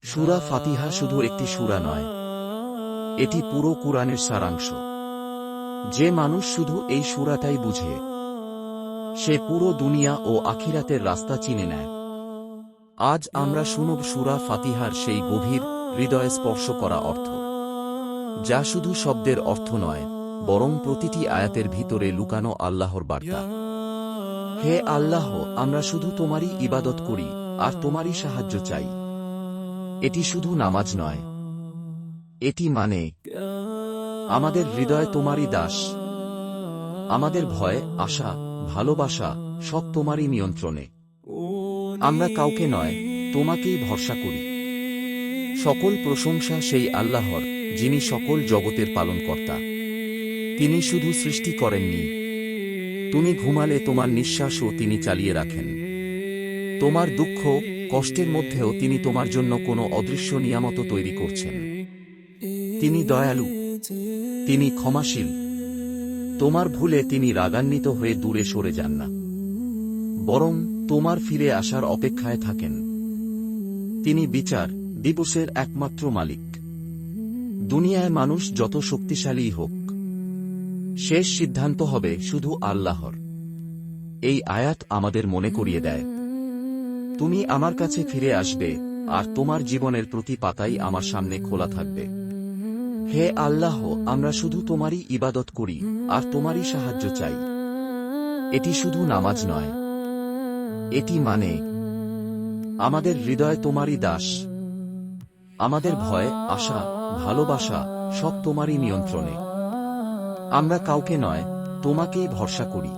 সূরা ফাতিহা শুধু একটি সূরা নয়, এটি পুরো কুরআনের সারাংশ। যে মানুষ শুধু এই সূরাটাই বুঝে, সে পুরো দুনিয়া ও আখিরাতের রাস্তা চিনে নেয়। আজ আমরা শুনব সূরা ফাতিহার সেই গভীর, হৃদয়ে স্পর্শ করা অর্থ, যা শুধু শব্দের অর্থ নয়, বরং প্রতিটি আয়াতের ভিতরে লুকানো আল্লাহর বার্তা। হে আল্লাহ, আমরা শুধু তোমারই ইবাদত করি আর তোমারই সাহায্য চাই। এটি শুধু নামাজ নয়, এটি মানে আমাদের হৃদয় তোমারই দাস, আমাদের ভয়, আশা, ভালোবাসা সব তোমারই নিয়ন্ত্রণে। আমরা কাউকে নয়, তোমাকেই ভরসা করি। সকল প্রশংসা সেই আল্লাহর, যিনি সকল জগতের পালনকর্তা। তিনি শুধু সৃষ্টি করেননি, তুমি ঘুমালে তোমার নিঃশ্বাসও তিনি চালিয়ে রাখেন। তোমার দুঃখ, কষ্টের মধ্যেও তিনি তোমার জন্য কোনো অদৃশ্য নিয়ামত তৈরি করছেন। তিনি দয়ালু, তিনি ক্ষমাশীল। তোমার ভুলে তিনি রাগান্বিত হয়ে দূরে সরে যান না, বরং তোমার ফিরে আসার অপেক্ষায় থাকেন। তিনি বিচার দিবসের একমাত্র মালিক। দুনিয়ায় মানুষ যত শক্তিশালী হোক, শেষ সিদ্ধান্ত হবে শুধু আল্লাহর। এই আয়াত আমাদের মনে করিয়ে দেয়, তুমি আমার কাছে ফিরে আসবে, আর তোমার জীবনের প্রতি পাতাই আমার সামনে খোলা থাকবে। হে আল্লাহ, আমরা শুধু তোমারই ইবাদত করি আর তোমারই সাহায্য চাই। এটি শুধু নামাজ নয়, এটি মানে আমাদের হৃদয় তোমারই দাস, আমাদের ভয়, আশা, ভালোবাসা সব তোমারই নিয়ন্ত্রণে। আমরা কাউকে নয়, তোমাকেই ভরসা করি।